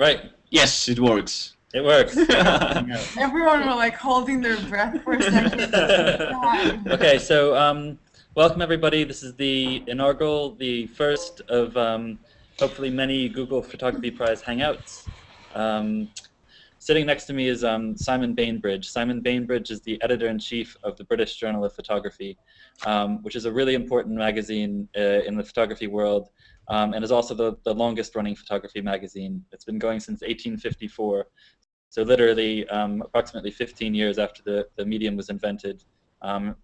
Right. Yes, it works. It works. Everyone were like holding their breath for a second. Okay, so welcome everybody. This is the inaugural, the first of hopefully many Google Photography Prize Hangouts. Sitting next to me is Simon Bainbridge. Simon Bainbridge is the editor-in-chief of the British Journal of Photography, which is a really important magazine in the photography world, and is also the longest-running photography magazine. It's been going since 1854, so literally approximately 15 years after the medium was invented. The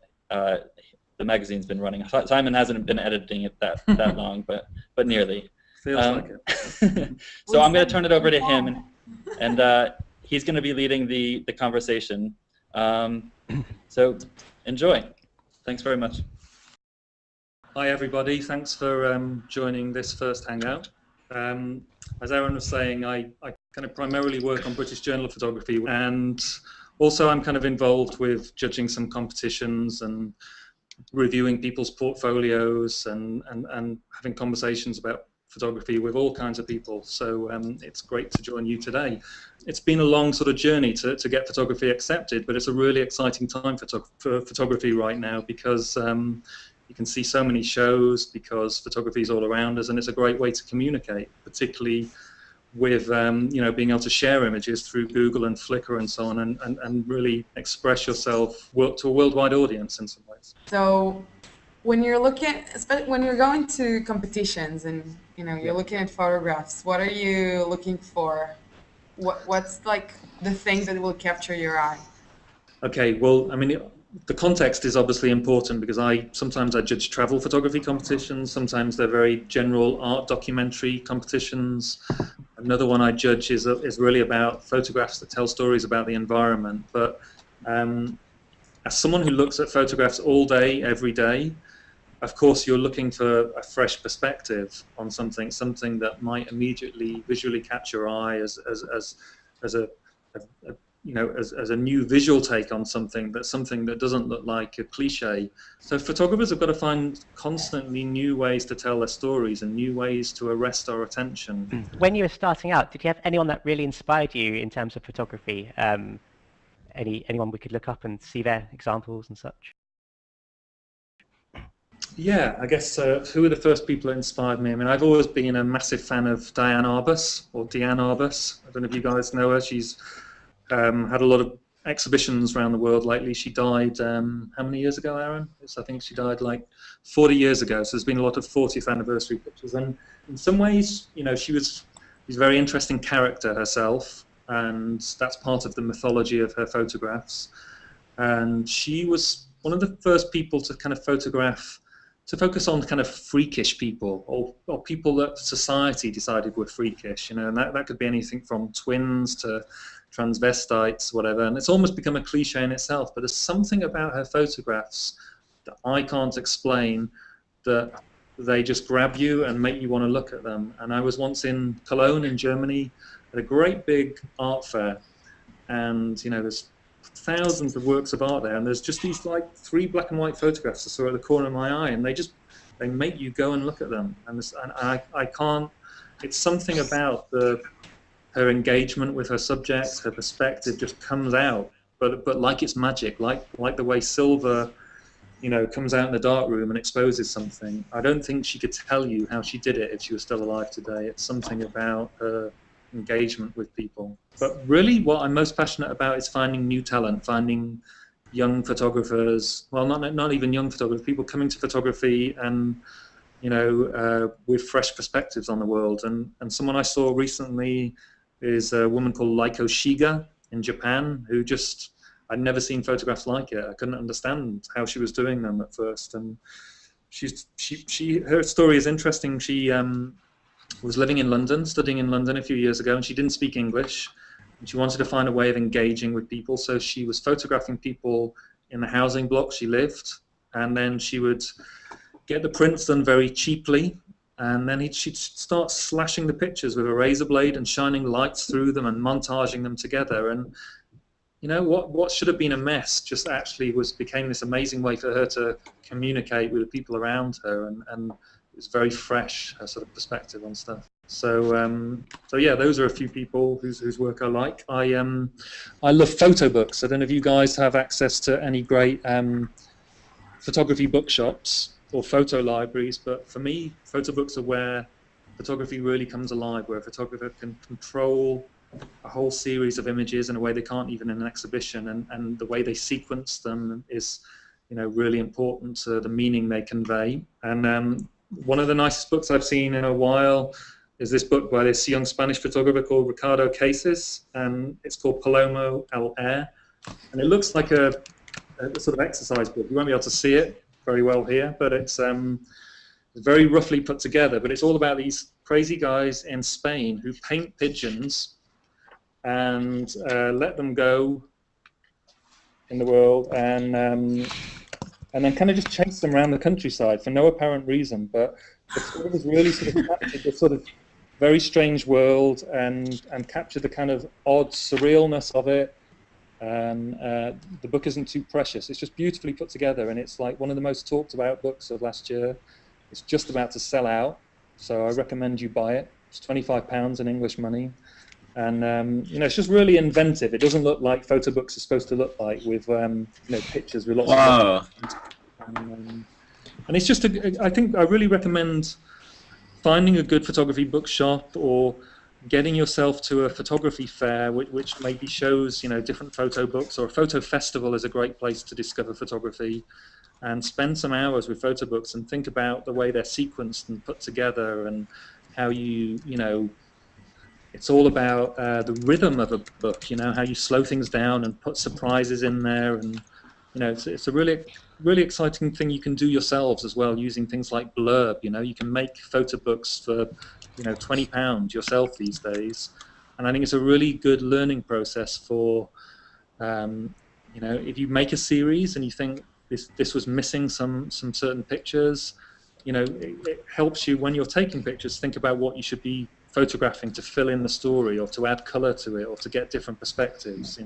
magazine's been running. Simon hasn't been editing it that long, but nearly. Feels like it. So I'm going to turn it over to him, and he's going to be leading the conversation. So enjoy. Thanks very much. Hi everybody, thanks for joining this first Hangout. As Aaron was saying, I kind of primarily work on British Journal of Photography, and also I'm kind of involved with judging some competitions and reviewing people's portfolios and having conversations about photography with all kinds of people. So it's great to join you today. It's been a long sort of journey to get photography accepted, but it's a really exciting time for photography right now because you can see so many shows, because photography is all around us, and it's a great way to communicate, particularly with being able to share images through Google and Flickr and so on, and really express yourself to a worldwide audience in some ways. So when you're going to competitions and you're looking at photographs, what are you looking for? What's like the thing that will capture your eye? Okay, well, I mean, the context is obviously important because sometimes I judge travel photography competitions, sometimes they're very general art documentary competitions. Another one I judge is really about photographs that tell stories about the environment. But as someone who looks at photographs all day, every day, of course you're looking for a fresh perspective on something that might immediately visually catch your eye as a new visual take on something that doesn't look like a cliche. So photographers have got to find constantly new ways to tell their stories and new ways to arrest our attention. When you were starting out, did you have anyone that really inspired you in terms of photography? Anyone we could look up and see their examples and such? Yeah, I guess who were the first people that inspired me? I mean, I've always been a massive fan of Diane Arbus. I don't know if you guys know her. She's had a lot of exhibitions around the world lately. She died, how many years ago, Aaron? I think she died like 40 years ago, so there's been a lot of 40th anniversary pictures. And in some ways, she's a very interesting character herself, and that's part of the mythology of her photographs. And she was one of the first people to kind of focus on kind of freakish people, or people that society decided were freakish, and that could be anything from twins to transvestites, whatever, and it's almost become a cliche in itself, but there's something about her photographs that I can't explain, that they just grab you and make you want to look at them. And I was once in Cologne in Germany at a great big art fair, and there's thousands of works of art there, and there's just these like 3 black and white photographs I saw at the corner of my eye, and they make you go and look at them, and I can't, it's something about her engagement with her subjects, her perspective just comes out, but like it's magic, like the way silver, comes out in the dark room and exposes something. I don't think she could tell you how she did it if she was still alive today. It's something about her engagement with people. But really what I'm most passionate about is finding new talent, finding young photographers, well, not even young photographers, people coming to photography and with fresh perspectives on the world. And someone I saw recently is a woman called Leiko Shiga in Japan, who I'd never seen photographs like it. I couldn't understand how she was doing them at first, and her story is interesting. She was living in London, studying in London a few years ago, and she didn't speak English, and she wanted to find a way of engaging with people, so she was photographing people in the housing block she lived, and then she would get the prints done very cheaply, and then she'd start slashing the pictures with a razor blade and shining lights through them and montaging them together. And what should have been a mess just actually became this amazing way for her to communicate with the people around her, and it was very fresh, her sort of perspective on stuff. So yeah, those are a few people whose work I like. I love photo books. I don't know if you guys have access to any great photography bookshops or photo libraries, but for me, photo books are where photography really comes alive, where a photographer can control a whole series of images in a way they can't even in an exhibition, and the way they sequence them is, really important to the meaning they convey. And one of the nicest books I've seen in a while is this book by this young Spanish photographer called Ricardo Cases, and it's called Palomo el Air, and it looks like a sort of exercise book. You won't be able to see it very well here, but it's very roughly put together. But it's all about these crazy guys in Spain who paint pigeons and let them go in the world, and then kind of just chase them around the countryside for no apparent reason. But the photographers really sort of captured the sort of very strange world and captured the kind of odd surrealness of it. And the book isn't too precious. It's just beautifully put together, and it's like one of the most talked about books of last year. It's just about to sell out, so I recommend you buy it. It's £25 in English money, and it's just really inventive. It doesn't look like photo books are supposed to look like, with pictures with lots of and it's just I think I really recommend finding a good photography bookshop, or getting yourself to a photography fair which maybe shows different photo books, or a photo festival is a great place to discover photography, and spend some hours with photo books and think about the way they're sequenced and put together, and how it's all about the rhythm of a book, how you slow things down and put surprises in there, and it's a really exciting thing you can do yourselves as well, using things like Blurb. You can make photo books for £20 yourself these days, and I think it's a really good learning process for if you make a series and you think this was missing some certain pictures, it helps you when you're taking pictures think about what you should be photographing to fill in the story, or to add color to it, or to get different perspectives.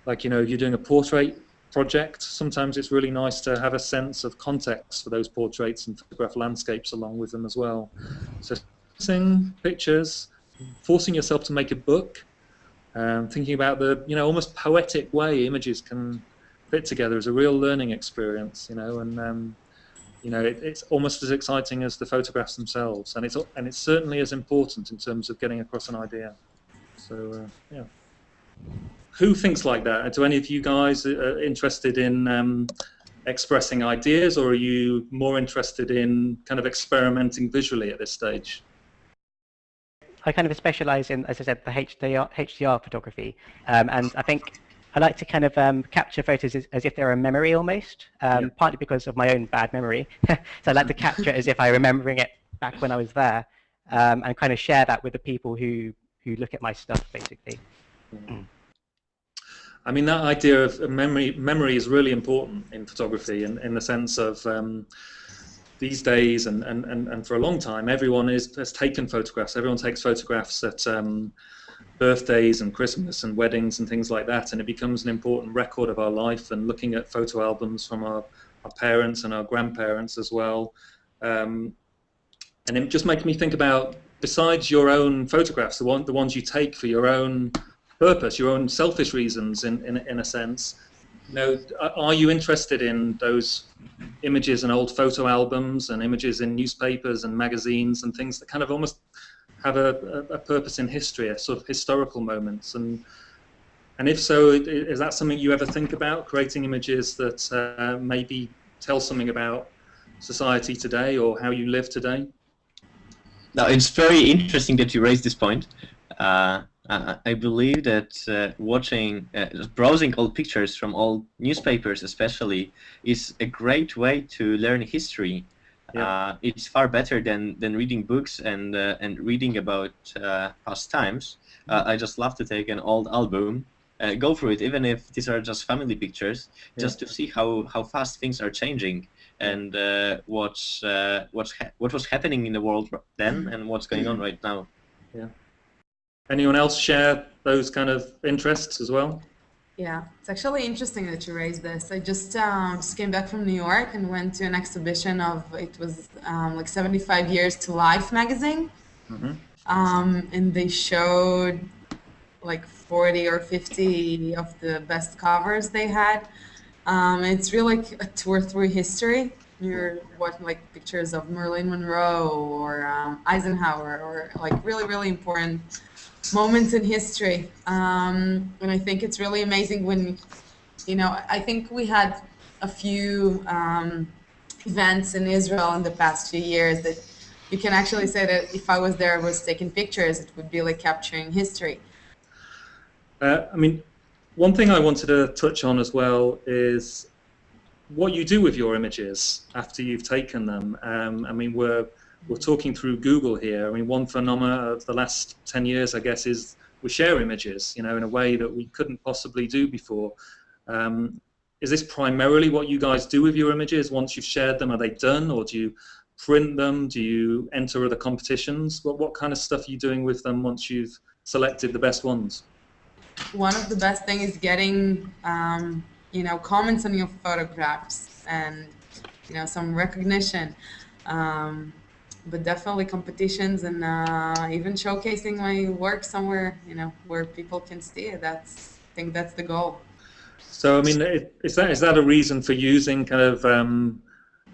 Like if you're doing a portrait project, sometimes it's really nice to have a sense of context for those portraits and photograph landscapes along with them as well. So seeing pictures, forcing yourself to make a book, thinking about the almost poetic way images can fit together is a real learning experience, and it's almost as exciting as the photographs themselves, and it's certainly as important in terms of getting across an idea. So yeah. Who thinks like that? Do any of you guys interested in expressing ideas, or are you more interested in kind of experimenting visually at this stage? I kind of specialize in, as I said, the HDR photography, and I think I like to kind of capture photos as if they're a memory almost, partly because of my own bad memory. So I like to capture it as if I'm remembering it back when I was there, and kind of share that with the people who look at my stuff, basically. I mean, that idea of memory is really important in photography, in the sense of these days and for a long time, everyone has taken photographs. Everyone takes photographs at birthdays and Christmas and weddings and things like that, and it becomes an important record of our life. And looking at photo albums from our parents and our grandparents as well, and it just makes me think about, besides your own photographs, the ones you take for your own purpose, your own selfish reasons, in a sense. Are you interested in those images and old photo albums and images in newspapers and magazines and things that kind of almost have a purpose in history, a sort of historical moments? And if so, is that something you ever think about, creating images that maybe tell something about society today or how you live today? Now, it's very interesting that you raised this point. I believe that browsing old pictures from old newspapers especially is a great way to learn history. Yeah. It's far better than reading books and reading about past times. I just love to take an old album, go through it, even if these are just family pictures, just to see how fast things are changing, and what was happening in the world then and what's going on right now. Yeah. Anyone else share those kind of interests as well? Yeah, it's actually interesting that you raised this. I just came back from New York and went to an exhibition of, it was like 75 Years to Life magazine. Mhm. And they showed like 40 or 50 of the best covers they had. It's really like a tour through history. You're watching like pictures of Marilyn Monroe or Eisenhower or like really, really important moments in history. And I think it's really amazing when, I think we had a few events in Israel in the past few years that you can actually say that if I was there, I was taking pictures, it would be like capturing history. I mean, one thing I wanted to touch on as well is what you do with your images after you've taken them. I mean, we're talking through Google here. I mean, one phenomenon of the last 10 years, I guess, is we share images, in a way that we couldn't possibly do before. Is this primarily what you guys do with your images? Once you've shared them, are they done, or do you print them? Do you enter other competitions? What kind of stuff are you doing with them once you've selected the best ones? One of the best things is getting, comments on your photographs and, some recognition. But definitely competitions and even showcasing my work somewhere, where people can see it. I think that's the goal. So, I mean, is that a reason for using kind of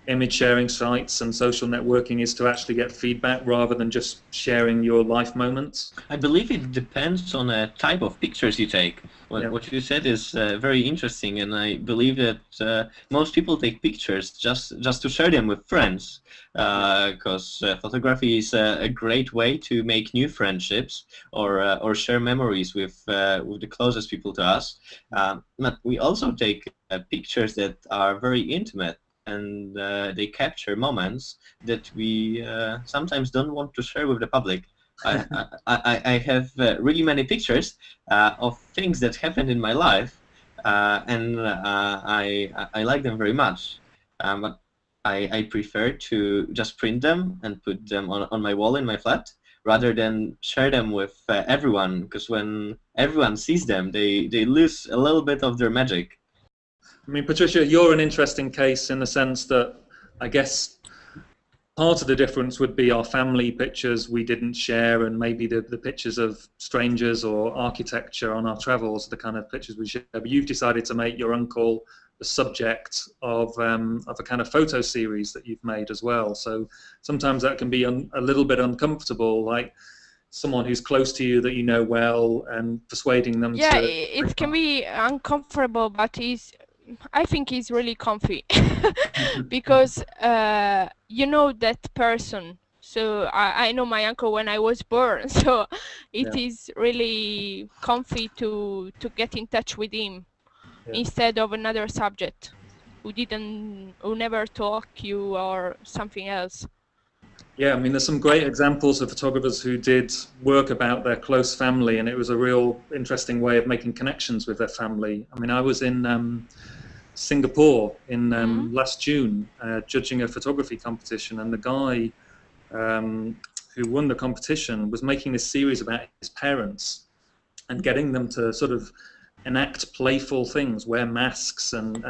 image sharing sites and social networking, is to actually get feedback rather than just sharing your life moments? I believe it depends on the type of pictures you take. Yeah. What you said is very interesting, and I believe that most people take pictures just to share them with friends, because photography is a great way to make new friendships or share memories with the closest people to us. But we also take pictures that are very intimate, and they capture moments that we sometimes don't want to share with the public. I have really many pictures of things that happened in my life, and I like them very much. But I prefer to just print them and put them on my wall in my flat, rather than share them with everyone, because when everyone sees them, they lose a little bit of their magic. I mean, Patricia, you're an interesting case in the sense that I guess part of the difference would be our family pictures we didn't share, and maybe the pictures of strangers or architecture on our travels, the kind of pictures we share. But you've decided to make your uncle the subject of a kind of photo series that you've made as well. So sometimes that can be a little bit uncomfortable, like someone who's close to you that you know well, and persuading them Yeah, to... it can be uncomfortable, but I think it's really comfy because you know that person. So I know my uncle when I was born, so it Yeah. is really comfy to get in touch with him instead of another subject who never talk you or something else. Yeah, I mean, there's some great examples of photographers who did work about their close family, and it was a real interesting way of making connections with their family. I mean, I was in Singapore in last June judging a photography competition, and the guy who won the competition was making this series about his parents and getting them to sort of enact playful things, wear masks and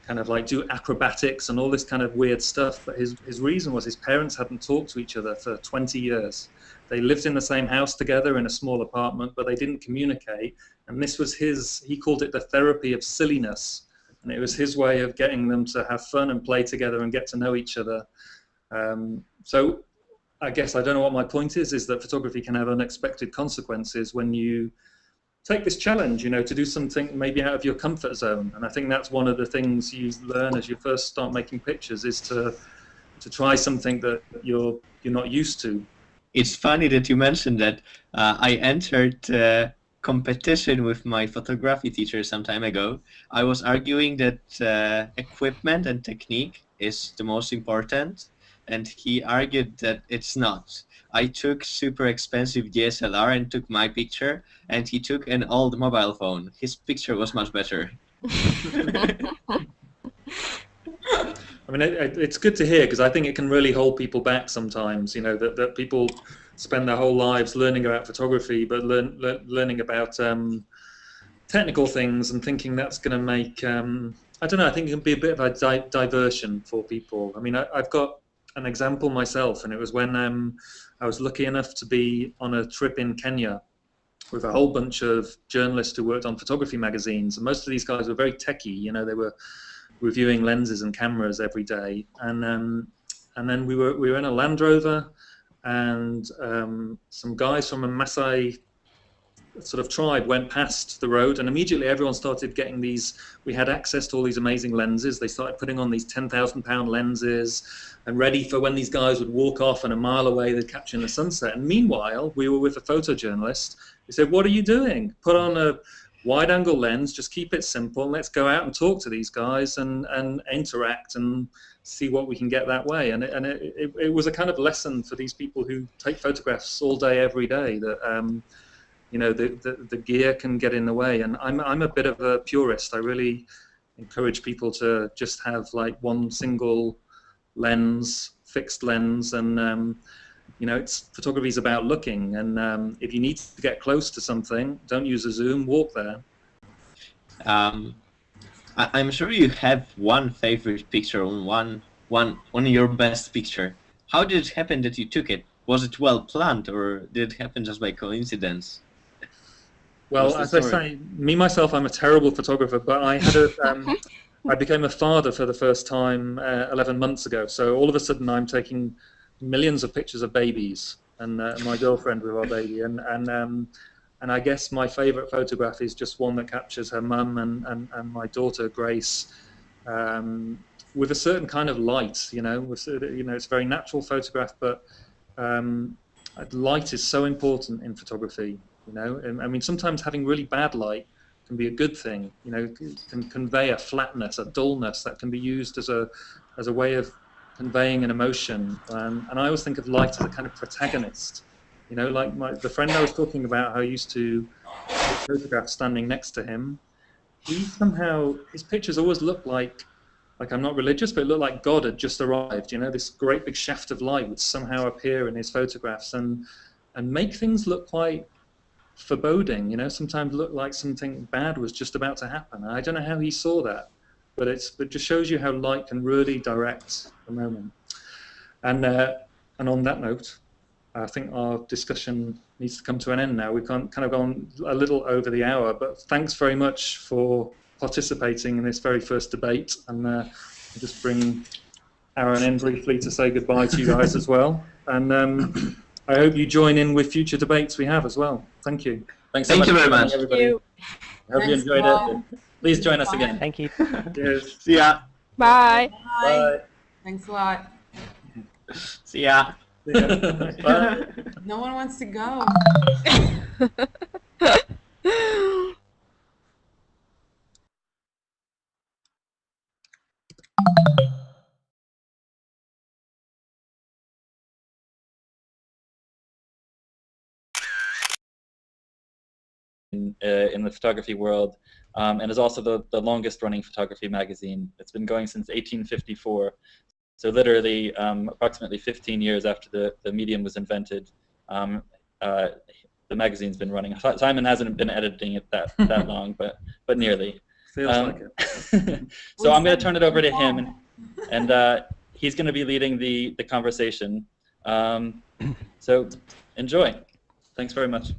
kind of like do acrobatics and all this kind of weird stuff. But his reason was his parents hadn't talked to each other for 20 years. They lived in the same house together in a small apartment, but they didn't communicate. And this was he called it the therapy of silliness. And it was his way of getting them to have fun and play together and get to know each other. So I guess, I don't know what my point is that photography can have unexpected consequences when you take this challenge, to do something maybe out of your comfort zone. And I think that's one of the things you learn as you first start making pictures, is to try something that you're not used to. It's funny that you mentioned that. I entered competition with my photography teacher some time ago. I was arguing that equipment and technique is the most important, and he argued that it's not. I took super expensive DSLR and took my picture, and he took an old mobile phone. His picture was much better. I mean, it's good to hear, because I think it can really hold people back sometimes, that people spend their whole lives learning about photography, but learning about technical things and thinking that's going to make, I don't know, I think it can be a bit of a diversion for people. I mean, I've got an example myself, and it was when I was lucky enough to be on a trip in Kenya with a whole bunch of journalists who worked on photography magazines, and most of these guys were very techie. You know, they were reviewing lenses and cameras every day, and then we were in a Land Rover, and some guys from a Maasai sort of tribe went past the road, and immediately everyone started getting these. We had access to all these amazing lenses. They started putting on these 10,000-pound lenses and ready for when these guys would walk off and a mile away they'd capture in the sunset. And meanwhile, we were with a photojournalist. He said, "What are you doing? Put on a wide-angle lens, just keep it simple, and let's go out and talk to these guys and interact and see what we can get that way." And it was a kind of lesson for these people who take photographs all day, every day, that you know, the gear can get in the way. And I'm a bit of a purist. I really encourage people to just have like one single lens, fixed lens, and you know, photography is about looking. And if you need to get close to something, don't use a zoom. Walk there. I'm sure you have one favorite picture, one of your best picture. How did it happen that you took it? Was it well planned, or did it happen just by coincidence? Well, as I say, me myself, I'm a terrible photographer, but I had I became a father for the first time 11 months ago. So all of a sudden, I'm taking millions of pictures of babies, and my girlfriend with our baby, and I guess my favourite photograph is just one that captures her mum and my daughter Grace, with a certain kind of light. You know, it's a very natural photograph, but light is so important in photography. You know, I mean, sometimes having really bad light can be a good thing. You know, can convey a flatness, a dullness that can be used as a way of conveying an emotion. And I always think of light as a kind of protagonist. You know, like the friend I was talking about, who I used to photograph standing next to him. His pictures always look like I'm not religious, but it looked like God had just arrived. You know, this great big shaft of light would somehow appear in his photographs and make things look quite foreboding, you know, sometimes look like something bad was just about to happen. I don't know how he saw that, but it just shows you how light can really direct the moment. And on that note, I think our discussion needs to come to an end now. We've kind of gone a little over the hour, but thanks very much for participating in this very first debate. And I'll just bring Aaron in briefly to say goodbye to you guys as well. And I hope you join in with future debates we have as well. Thank you. Thanks so much. Thank you very much. Everybody. I hope you enjoyed it. Please join us again. Thank you. Cheers. See ya. Bye. Bye. Thanks a lot. See ya. Bye. No one wants to go. In the photography world, and is also the longest running photography magazine. It's been going since 1854, so literally approximately 15 years after the medium was invented. The magazine's been running. Simon hasn't been editing it that long, but nearly. Feels like it. So I'm going to turn it over to him, and he's going to be leading the conversation. So enjoy. Thanks very much.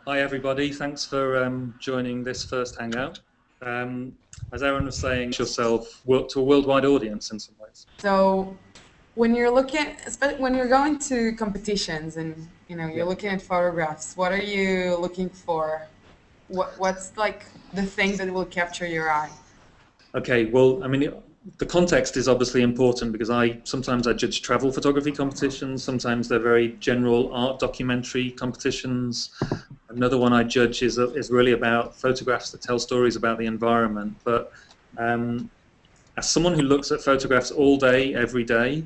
Hi everybody, thanks for joining this first Hangout. As Aaron was saying, yourself to a worldwide audience in some ways. So when you're going to competitions and you're looking at photographs, what are you looking for? What's like the thing that will capture your eye? Okay, well, I mean, the context is obviously important because sometimes I judge travel photography competitions, sometimes they're very general art documentary competitions. Another one I judge is really about photographs that tell stories about the environment. But as someone who looks at photographs all day, every day,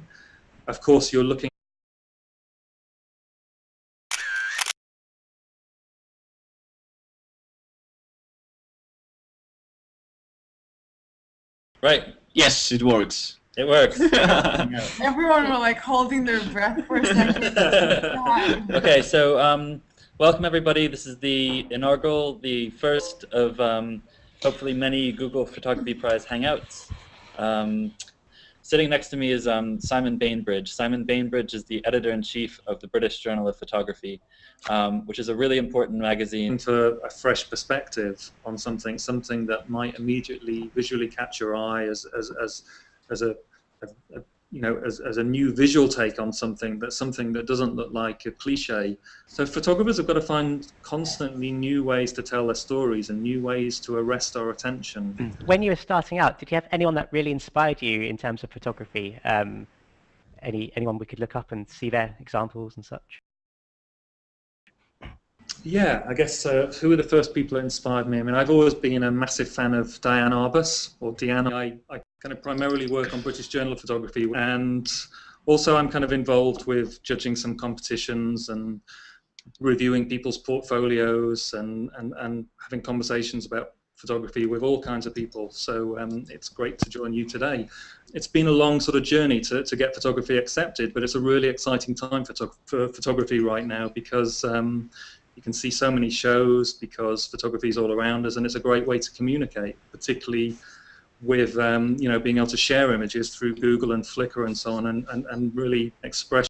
of course you're looking. Right. Yes, it works. It works. Everyone were like holding their breath for a second. Okay, so welcome everybody. This is the inaugural, the first of hopefully many Google Photography Prize Hangouts. Sitting next to me is Simon Bainbridge. Simon Bainbridge is the editor-in-chief of the British Journal of Photography, which is a really important magazine. Into a fresh perspective on something that might immediately visually catch your eye as a new visual take on something that doesn't look like a cliche. So photographers have got to find constantly new ways to tell their stories and new ways to arrest our attention. When you were starting out, did you have anyone that really inspired you in terms of photography? Anyone we could look up and see their examples and such? Yeah, I guess who were the first people that inspired me? I mean, I've always been a massive fan of Diane Arbus, or Deanna. I kind of primarily work on British Journal of Photography, and also I'm kind of involved with judging some competitions and reviewing people's portfolios and having conversations about photography with all kinds of people. So it's great to join you today. It's been a long sort of journey to get photography accepted, but it's a really exciting time for photography right now because you can see so many shows because photography is all around us, and it's a great way to communicate, particularly with being able to share images through Google and Flickr and so on, and really express